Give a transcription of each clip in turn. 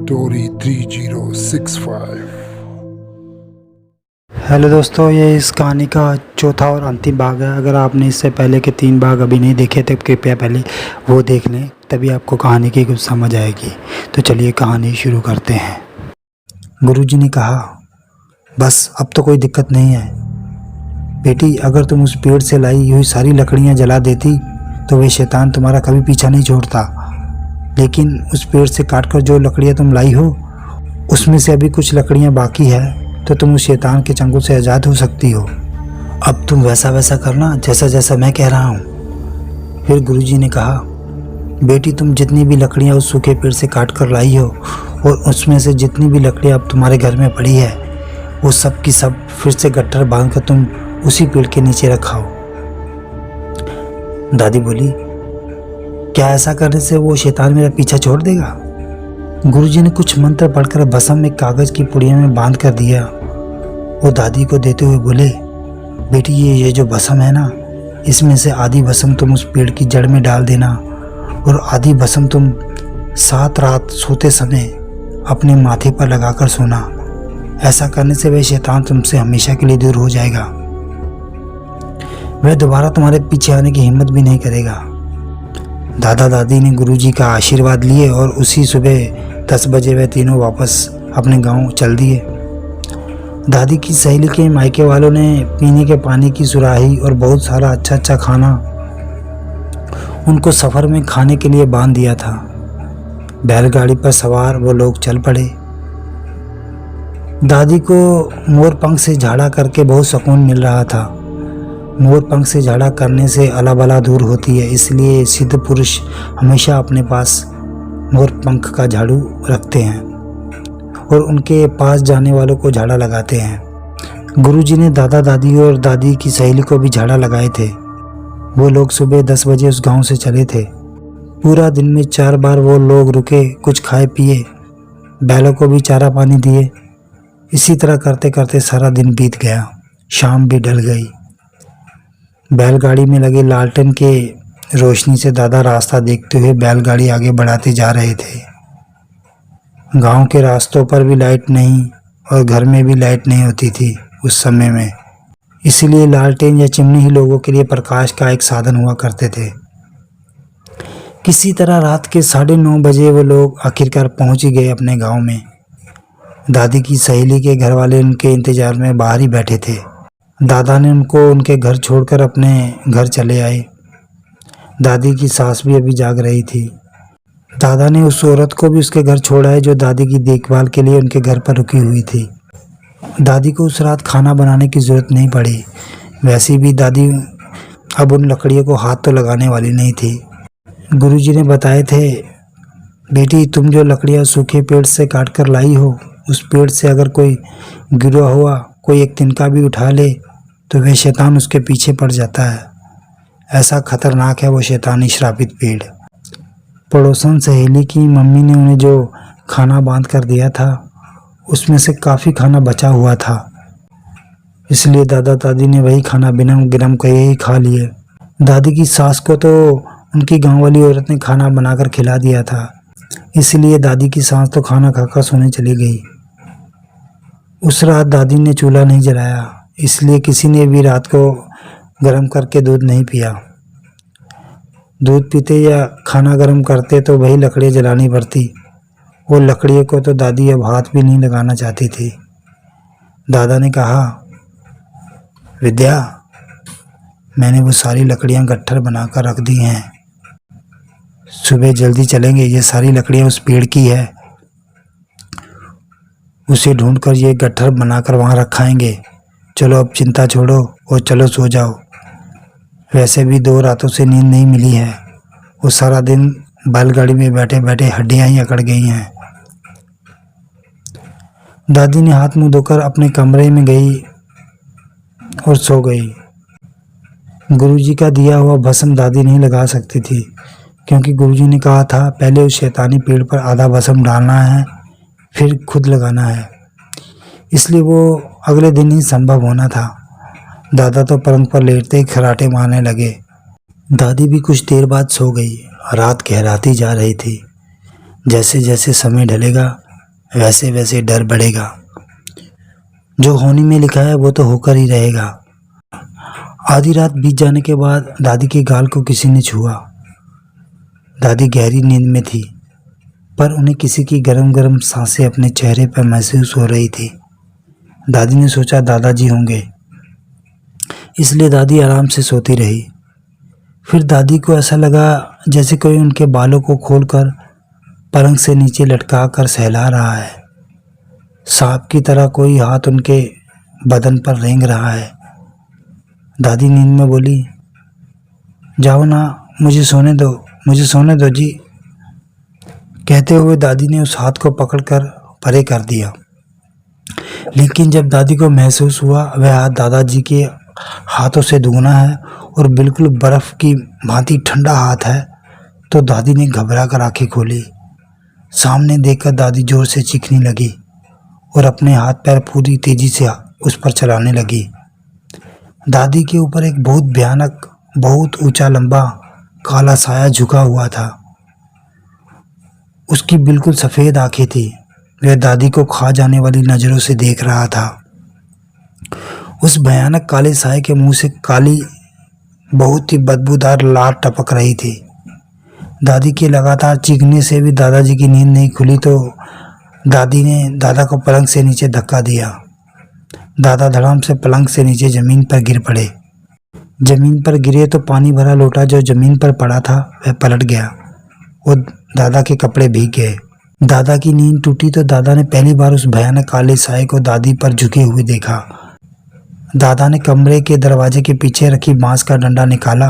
Story 3065। Hello दोस्तों, ये इस कहानी का चौथा और अंतिम भाग है। अगर आपने इससे पहले के 3 भाग अभी नहीं देखे तो कृपया पहले वो देख लें, तभी आपको कहानी की कुछ समझ आएगी। तो चलिए कहानी शुरू करते हैं। गुरुजी ने कहा, बस अब तो कोई दिक्कत नहीं है बेटी। अगर तुम उस पेड़ से लाई हुई सारी लकड़ियाँ जला देती तो वे शैतान तुम्हारा कभी पीछा नहीं छोड़ता। लेकिन उस पेड़ से काटकर जो लकड़ियाँ तुम लाई हो, उसमें से अभी कुछ लकड़ियाँ बाकी है, तो तुम उस शैतान के चंगुल से आज़ाद हो सकती हो। अब तुम वैसा वैसा करना जैसा जैसा मैं कह रहा हूँ। फिर गुरुजी ने कहा, बेटी तुम जितनी भी लकड़ियाँ उस सूखे पेड़ से काट कर लाई हो और उसमें से जितनी भी लकड़ियाँ अब तुम्हारे घर में पड़ी है, वो सब की सब फिर से गट्ठर बांध कर तुम उसी पेड़ के नीचे रखाओ। दादी बोली, क्या ऐसा करने से वो शैतान मेरा पीछा छोड़ देगा? गुरुजी ने कुछ मंत्र पढ़कर भस्म में कागज की पुड़िया में बांध कर दिया। वो दादी को देते हुए बोले, बेटी ये जो भस्म है ना, इसमें से आधी भस्म तुम उस पेड़ की जड़ में डाल देना और आधी भस्म तुम 7 रात सोते समय अपने माथे पर लगाकर सोना। ऐसा करने से वह शैतान तुमसे हमेशा के लिए दूर हो जाएगा। वह दोबारा तुम्हारे पीछे आने की हिम्मत भी नहीं करेगा। दादा दादी ने गुरुजी का आशीर्वाद लिए और उसी सुबह 10 बजे वह तीनों वापस अपने गांव चल दिए। दादी की सहेली के मायके वालों ने पीने के पानी की सुराही और बहुत सारा अच्छा अच्छा खाना उनको सफ़र में खाने के लिए बांध दिया था। बैलगाड़ी पर सवार वो लोग चल पड़े। दादी को मोर पंख से झाड़ा करके बहुत सुकून मिल रहा था। मोर पंख से झाड़ा करने से अला बला दूर होती है, इसलिए सिद्ध पुरुष हमेशा अपने पास मोर पंख का झाड़ू रखते हैं और उनके पास जाने वालों को झाड़ा लगाते हैं। गुरुजी ने दादा दादी और दादी की सहेली को भी झाड़ा लगाए थे। वो लोग सुबह 10 बजे उस गांव से चले थे। पूरा दिन में 4 बार वो लोग रुके, कुछ खाए पिए, बैलों को भी चारा पानी दिए। इसी तरह करते करते सारा दिन बीत गया। शाम भी ढल गई। बैलगाड़ी में लगे लालटेन के रोशनी से दादा रास्ता देखते हुए बैलगाड़ी आगे बढ़ाते जा रहे थे। गांव के रास्तों पर भी लाइट नहीं और घर में भी लाइट नहीं होती थी उस समय में, इसीलिए लालटेन या चिमनी ही लोगों के लिए प्रकाश का एक साधन हुआ करते थे। किसी तरह रात के 9:30 बजे वो लोग आखिरकार पहुंच ही गए अपने गांव में। दादी की सहेली के घर वाले उनके इंतजार में बाहर ही बैठे थे। दादा ने उनको उनके घर छोड़कर अपने घर चले आए। दादी की सास भी अभी जाग रही थी। दादा ने उस औरत को भी उसके घर छोड़ा है जो दादी की देखभाल के लिए उनके घर पर रुकी हुई थी। दादी को उस रात खाना बनाने की ज़रूरत नहीं पड़ी। वैसे भी दादी अब उन लकड़ियों को हाथ तो लगाने वाली नहीं थी। गुरुजी ने बताए थे, बेटी तुम जो लकड़ियाँ सूखे पेड़ से काट कर लाई हो, उस पेड़ से अगर कोई गिरा हुआ कोई एक तिनका भी उठा ले तो वह शैतान उसके पीछे पड़ जाता है। ऐसा खतरनाक है वो शैतानी श्रापित पेड़। पड़ोसन सहेली की मम्मी ने उन्हें जो खाना बांध कर दिया था, उसमें से काफ़ी खाना बचा हुआ था, इसलिए दादा दादी ने वही खाना बिना गिरम कहे ही खा लिए। दादी की सास को तो उनकी गांव वाली औरत ने खाना बनाकर खिला दिया था, इसलिए दादी की सास तो खाना खाकर सोने चली गई। उस रात दादी ने चूल्हा नहीं जलाया, इसलिए किसी ने भी रात को गर्म करके दूध नहीं पिया। दूध पीते या खाना गर्म करते तो वही लकड़ियाँ जलानी पड़ती। वो लकड़ियों को तो दादी अब हाथ भी नहीं लगाना चाहती थी। दादा ने कहा, विद्या मैंने वो सारी लकड़ियाँ गट्ठर बनाकर रख दी हैं। सुबह जल्दी चलेंगे, ये सारी लकड़ियाँ उस पेड़ की है, उसे ढूंढकर ये गट्ठर बनाकर वहाँ रखाएंगे। चलो अब चिंता छोड़ो और चलो सो जाओ। वैसे भी 2 रातों से नींद नहीं मिली है। वो सारा दिन बैलगाड़ी में बैठे बैठे हड्डियाँ ही अकड़ गई हैं। दादी ने हाथ मुंह धोकर अपने कमरे में गई और सो गई। गुरुजी का दिया हुआ भस्म दादी नहीं लगा सकती थी, क्योंकि गुरुजी ने कहा था पहले उस शैतानी पेड़ पर आधा भस्म डालना है, फिर खुद लगाना है। इसलिए वो अगले दिन ही संभव होना था। दादा तो पलंग पर लेटते ही खर्राटे मारने लगे। दादी भी कुछ देर बाद सो गई। रात गहराती जा रही थी। जैसे जैसे समय ढलेगा वैसे वैसे डर बढ़ेगा। जो होने में लिखा है वो तो होकर ही रहेगा। आधी रात बीत जाने के बाद दादी के गाल को किसी ने छुआ। दादी गहरी नींद में थी, पर उन्हें किसी की गरम गरम सांसें अपने चेहरे पर महसूस हो रही थी। दादी ने सोचा दादाजी होंगे, इसलिए दादी आराम से सोती रही। फिर दादी को ऐसा लगा जैसे कोई उनके बालों को खोलकर पलंग से नीचे लटका कर सहला रहा है। सांप की तरह कोई हाथ उनके बदन पर रेंग रहा है। दादी नींद में बोली, जाओ ना, मुझे सोने दो जी। कहते हुए दादी ने उस हाथ को पकड़कर परे कर दिया। लेकिन जब दादी को महसूस हुआ वह हाथ दादाजी के हाथों से दुगना है और बिल्कुल बर्फ की भांति ठंडा हाथ है, तो दादी ने घबरा कर आंखें खोली। सामने देखकर दादी जोर से चीखने लगी और अपने हाथ पैर पूरी तेजी से उस पर चलाने लगी। दादी के ऊपर एक बहुत भयानक, बहुत ऊंचा लंबा काला साया झुका हुआ था। उसकी बिल्कुल सफ़ेद आंखें थी। वह दादी को खा जाने वाली नज़रों से देख रहा था। उस भयानक काले साये के मुंह से काली, बहुत ही बदबूदार लार टपक रही थी। दादी के लगातार चीखने से भी दादाजी की नींद नहीं खुली, तो दादी ने दादा को पलंग से नीचे धक्का दिया। दादा धड़ाम से पलंग से नीचे ज़मीन पर गिर पड़े। ज़मीन पर गिरे तो पानी भरा लोटा जो ज़मीन पर पड़ा था वह पलट गया और दादा के कपड़े भीग गए। दादा की नींद टूटी तो दादा ने पहली बार उस भयानक काले साये को दादी पर झुके हुए देखा। दादा ने कमरे के दरवाजे के पीछे रखी बांस का डंडा निकाला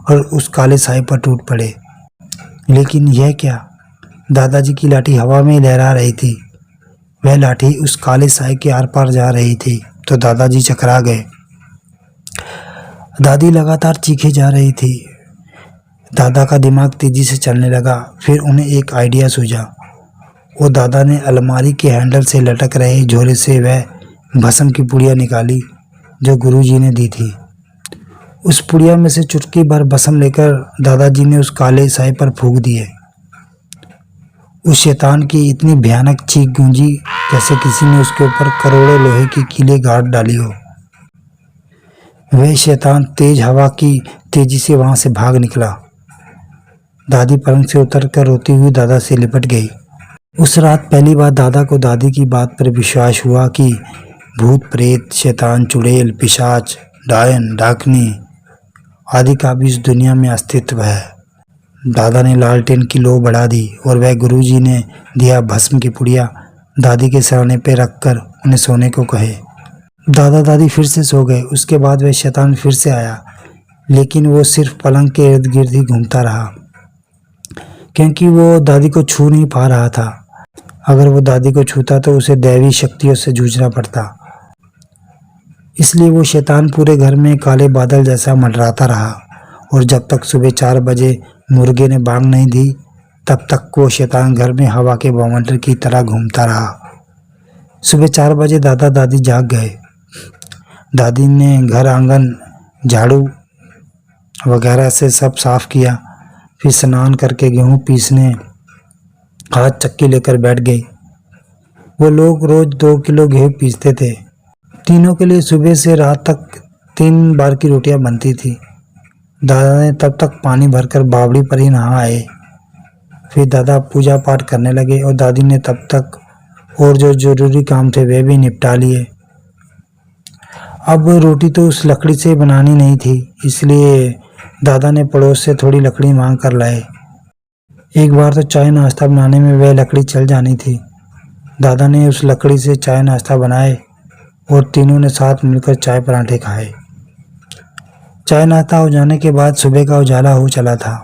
और उस काले साये पर टूट पड़े। लेकिन यह क्या, दादाजी की लाठी हवा में लहरा रही थी। वह लाठी उस काले साये के आर पार जा रही थी, तो दादाजी चकरा गए। दादी लगातार चीखे जा रही थी। दादा का दिमाग तेजी से चलने लगा। फिर उन्हें एक आइडिया सूझा। वो दादा ने अलमारी के हैंडल से लटक रहे झोले से वह भस्म की पुड़िया निकाली जो गुरुजी ने दी थी। उस पुड़िया में से चुटकी भर भस्म लेकर दादाजी ने उस काले साये पर फूंक दिए। उस शैतान की इतनी भयानक चीख गूंजी जैसे किसी ने उसके ऊपर करोड़ों लोहे की कीलें गाड़ डाली हो। वह शैतान तेज हवा की तेजी से वहां से भाग निकला। दादी पलंग से उतरकर रोती हुई दादा से लिपट गई। उस रात पहली बार दादा को दादी की बात पर विश्वास हुआ कि भूत प्रेत, शैतान, चुड़ैल, पिशाच, डायन, डाकनी आदि का भी इस दुनिया में अस्तित्व है। दादा ने लालटेन की लो बढ़ा दी और वह गुरुजी ने दिया भस्म की पुड़िया दादी के सराहने पे रखकर उन्हें सोने को कहे। दादा दादी फिर से सो गए। उसके बाद वह शैतान फिर से आया, लेकिन वो सिर्फ पलंग के इर्द गिर्द ही घूमता रहा, क्योंकि वो दादी को छू नहीं पा रहा था। अगर वो दादी को छूता तो उसे दैवी शक्तियों से जूझना पड़ता। इसलिए वो शैतान पूरे घर में काले बादल जैसा मंडराता रहा और जब तक सुबह 4 बजे मुर्गे ने बांग नहीं दी तब तक वो शैतान घर में हवा के बवंडर की तरह घूमता रहा। सुबह 4 बजे दादा दादी जाग गए। दादी ने घर आंगन झाड़ू वगैरह से सब साफ किया। फिर स्नान करके गेहूं पीसने हाथ चक्की लेकर बैठ गई। वो लोग रोज 2 किलो गेहूं पीसते थे। तीनों के लिए सुबह से रात तक 3 बार की रोटियां बनती थी। दादा ने तब तक पानी भरकर बावड़ी पर ही नहा आए। फिर दादा पूजा पाठ करने लगे और दादी ने तब तक और जो जरूरी काम थे वे भी निपटा लिए। अब रोटी तो उस लकड़ी से बनानी नहीं थी, इसलिए दादा ने पड़ोस से थोड़ी लकड़ी मांग कर लाए। एक बार तो चाय नाश्ता बनाने में वह लकड़ी चल जानी थी। दादा ने उस लकड़ी से चाय नाश्ता बनाए और तीनों ने साथ मिलकर चाय पराठे खाए। चाय नाश्ता हो जाने के बाद सुबह का उजाला हो चला था।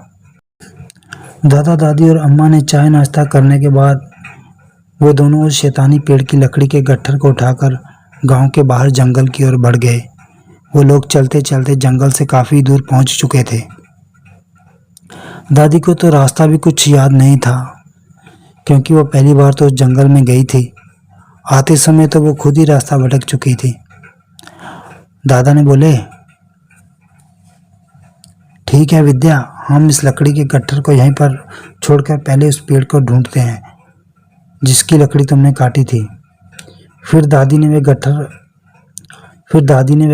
दादा दादी और अम्मा ने चाय नाश्ता करने के बाद वो दोनों उस शैतानी पेड़ की लकड़ी के गट्ठर को उठाकर गांव के बाहर जंगल की ओर बढ़ गए। वो लोग चलते चलते जंगल से काफी दूर पहुंच चुके थे। दादी को तो रास्ता भी कुछ याद नहीं था, क्योंकि वो पहली बार तो उस जंगल में गई थी। आते समय तो वो खुद ही रास्ता भटक चुकी थी। दादा ने बोले, ठीक है विद्या, हम इस लकड़ी के गट्ठर को यहीं पर छोड़कर पहले उस पेड़ को ढूंढते हैं। जिसकी लकड़ी तुमने काटी थी। फिर दादी ने वे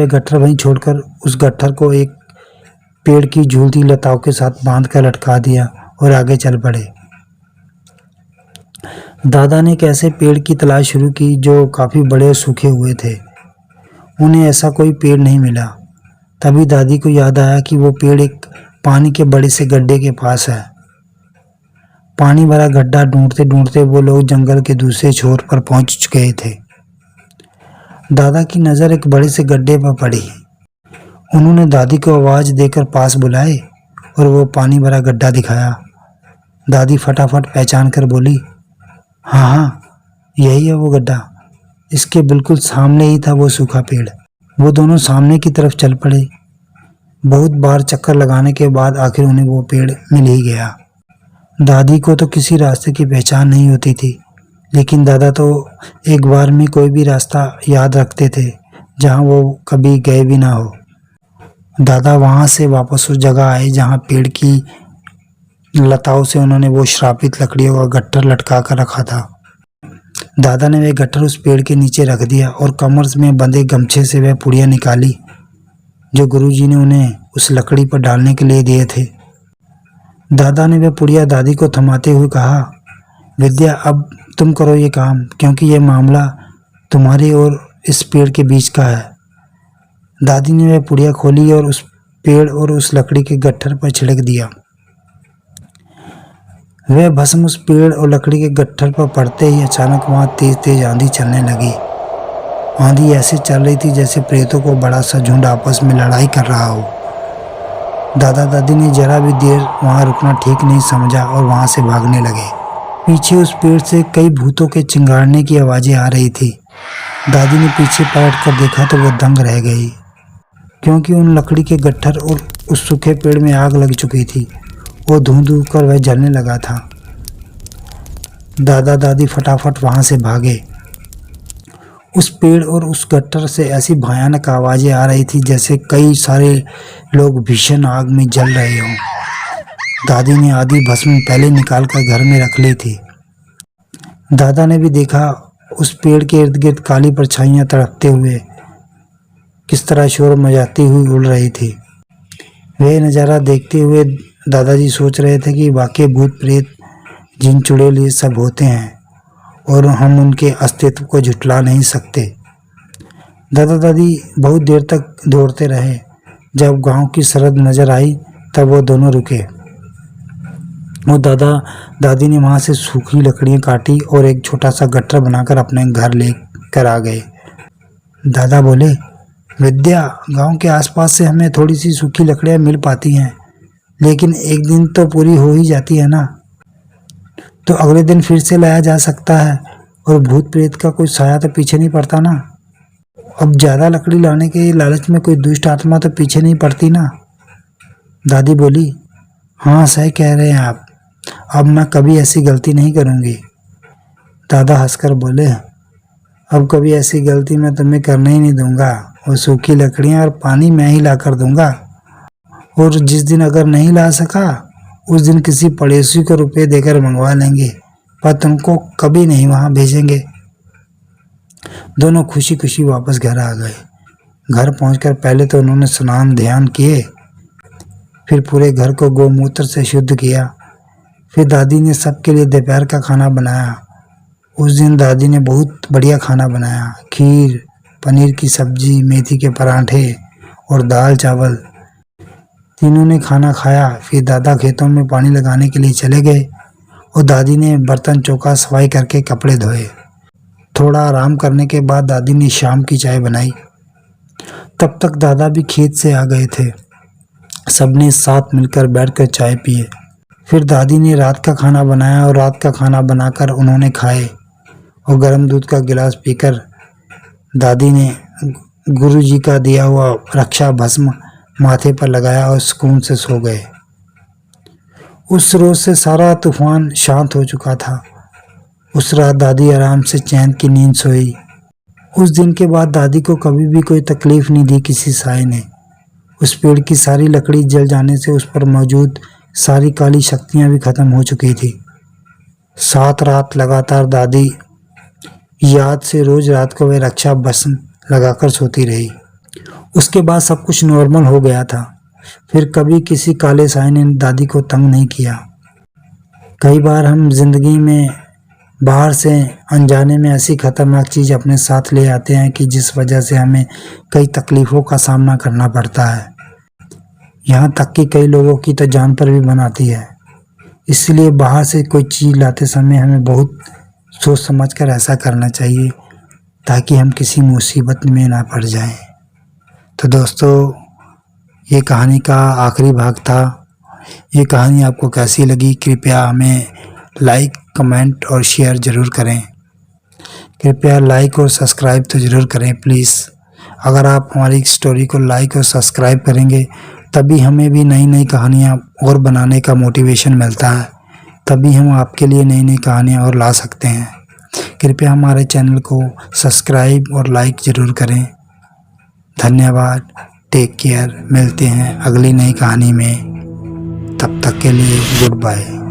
गट्ठर वहीं छोड़कर उस गट्ठर को एक पेड़ की झूलती लताओं के साथ बांध कर लटका दिया और आगे चल पड़े। दादा ने एक ऐसे पेड़ की तलाश शुरू की जो काफी बड़े और सूखे हुए थे। उन्हें ऐसा कोई पेड़ नहीं मिला। तभी दादी को याद आया कि वो पेड़ एक पानी के बड़े से गड्ढे के पास है। पानी भरा गड्ढा ढूंढते ढूंढते वो लोग जंगल के दूसरे छोर पर पहुंच गए थे। दादा की नजर एक बड़े से गड्ढे पर पड़ी। उन्होंने दादी को आवाज देकर पास बुलाए और वो पानी भरा गड्ढा दिखाया। दादी फटाफट पहचान कर बोली, हाँ हाँ, यही है वो गड्ढा। इसके बिल्कुल सामने ही था वो सूखा पेड़। वो दोनों सामने की तरफ चल पड़े। बहुत बार चक्कर लगाने के बाद आखिर उन्हें वो पेड़ मिल ही गया। दादी को तो किसी रास्ते की पहचान नहीं होती थी, लेकिन दादा तो एक बार में कोई भी रास्ता याद रखते थे जहाँ वो कभी गए भी ना हो। दादा वहाँ से वापस उस जगह आए जहाँ पेड़ की लताओं से उन्होंने वो श्रापित लकड़ियों का गट्ठर लटका कर रखा था। दादा ने वह गट्ठर उस पेड़ के नीचे रख दिया और कमर में बंधे गमछे से वह पुड़िया निकाली जो गुरुजी ने उन्हें उस लकड़ी पर डालने के लिए दिए थे। दादा ने वह पुड़िया दादी को थमाते हुए कहा, विद्या, अब तुम करो ये काम, क्योंकि यह मामला तुम्हारे और इस पेड़ के बीच का है। दादी ने वह पुड़िया खोली और उस पेड़ और उस लकड़ी के गट्ठर पर छिड़क दिया। वह भस्म उस पेड़ और लकड़ी के गट्ठर पर पड़ते ही अचानक वहां तेज तेज आंधी चलने लगी। आंधी ऐसे चल रही थी जैसे प्रेतों को बड़ा सा झुंड आपस में लड़ाई कर रहा हो। दादा दादी ने जरा भी देर वहां रुकना ठीक नहीं समझा और वहां से भागने लगे। पीछे उस पेड़ से कई भूतों के चिंगाड़ने की आवाजें आ रही थी। दादी ने पीछे पलट कर देखा तो वो दंग रह गई, क्योंकि उन लकड़ी के गट्ठर और उस सूखे पेड़ में आग लग चुकी थी। वो धूं कर वह जलने लगा था। दादा दादी फटाफट वहां से भागे। उस पेड़ और उस गट्ठर से ऐसी भयानक आवाजें आ रही थी जैसे कई सारे लोग भीषण आग में जल रहे हों। दादी ने आधी भस्म पहले निकाल कर घर में रख ली थी। दादा ने भी देखा उस पेड़ के इर्द गिर्द काली परछाइयां तड़पते हुए किस तरह शोर मचाती हुई उड़ रही थी। वह नज़ारा देखते हुए दादाजी सोच रहे थे कि वाकई भूत प्रेत जिन चुड़ैल ये सब होते हैं और हम उनके अस्तित्व को झुठला नहीं सकते। दादा दादी बहुत देर तक दौड़ते रहे। जब गांव की सरहद नजर आई तब वो दोनों रुके। वो दादा दादी ने वहां से सूखी लकड़ियां काटी और एक छोटा सा गट्ठर बनाकर अपने घर लेकर आ गए। दादा बोले, विद्या, गांव के आसपास से हमें थोड़ी सी सूखी लकड़ियां मिल पाती हैं, लेकिन एक दिन तो पूरी हो ही जाती है ना, तो अगले दिन फिर से लाया जा सकता है और भूत प्रेत का कोई साया तो पीछे नहीं पड़ता ना। अब ज्यादा लकड़ी लाने के लालच में कोई दुष्ट आत्मा तो पीछे नहीं पड़ती ना। दादी बोली, हाँ सही कह रहे हैं आप, अब मैं कभी ऐसी गलती नहीं करूँगी। दादा हंसकर बोले, अब कभी ऐसी गलती मैं तुम्हें करने ही नहीं दूंगा। वो सूखी लकड़ियाँ और पानी मैं ही ला कर दूंगा, और जिस दिन अगर नहीं ला सका उस दिन किसी पड़ोसी को रुपए देकर मंगवा लेंगे, पर तुमको कभी नहीं वहां भेजेंगे। दोनों खुशी खुशी वापस घर आ गए। घर पहुंचकर पहले तो उन्होंने स्नान ध्यान किए, फिर पूरे घर को गोमूत्र से शुद्ध किया। फिर दादी ने सबके लिए दोपहर का खाना बनाया। उस दिन दादी ने बहुत बढ़िया खाना बनाया, खीर, पनीर की सब्जी, मेथी के पराठे और दाल चावल। तीनों ने खाना खाया। फिर दादा खेतों में पानी लगाने के लिए चले गए और दादी ने बर्तन चौका सफाई करके कपड़े धोए। थोड़ा आराम करने के बाद दादी ने शाम की चाय बनाई। तब तक दादा भी खेत से आ गए थे। सबने साथ मिलकर बैठकर चाय पिए। फिर दादी ने रात का खाना बनाया और रात का खाना बनाकर उन्होंने खाए और गर्म दूध का गिलास पीकर दादी ने गुरुजी का दिया हुआ रक्षा भस्म माथे पर लगाया और सुकून से सो गए। उस रोज से सारा तूफान शांत हो चुका था। उस रात दादी आराम से चैन की नींद सोई। उस दिन के बाद दादी को कभी भी कोई तकलीफ नहीं दी किसी साए ने। उस पेड़ की सारी लकड़ी जल जाने से उस पर मौजूद सारी काली शक्तियां भी खत्म हो चुकी थी। 7 रात लगातार दादी याद से रोज रात को वह रक्षा बंधन लगाकर सोती रही। उसके बाद सब कुछ नॉर्मल हो गया था। फिर कभी किसी काले साए ने दादी को तंग नहीं किया। कई बार हम जिंदगी में बाहर से अनजाने में ऐसी खतरनाक चीज अपने साथ ले आते हैं कि जिस वजह से हमें कई तकलीफों का सामना करना पड़ता है। यहाँ तक कि कई लोगों की तो जान पर भी बनाती है। इसलिए बाहर से कोई चीज लाते समय हमें बहुत सोच समझ कर ऐसा करना चाहिए ताकि हम किसी मुसीबत में ना पड़ जाएं। तो दोस्तों, ये कहानी का आखिरी भाग था। ये कहानी आपको कैसी लगी कृपया हमें लाइक, कमेंट और शेयर ज़रूर करें। कृपया लाइक और सब्सक्राइब तो ज़रूर करें प्लीज़। अगर आप हमारी स्टोरी को लाइक और सब्सक्राइब करेंगे तभी हमें भी नई नई कहानियाँ और बनाने का मोटिवेशन मिलता है। तभी हम आपके लिए नई नई कहानियाँ और ला सकते हैं। कृपया हमारे चैनल को सब्सक्राइब और लाइक ज़रूर करें। धन्यवाद। Take care. मिलते हैं अगली नई कहानी में। तब तक के लिए गुड बाय।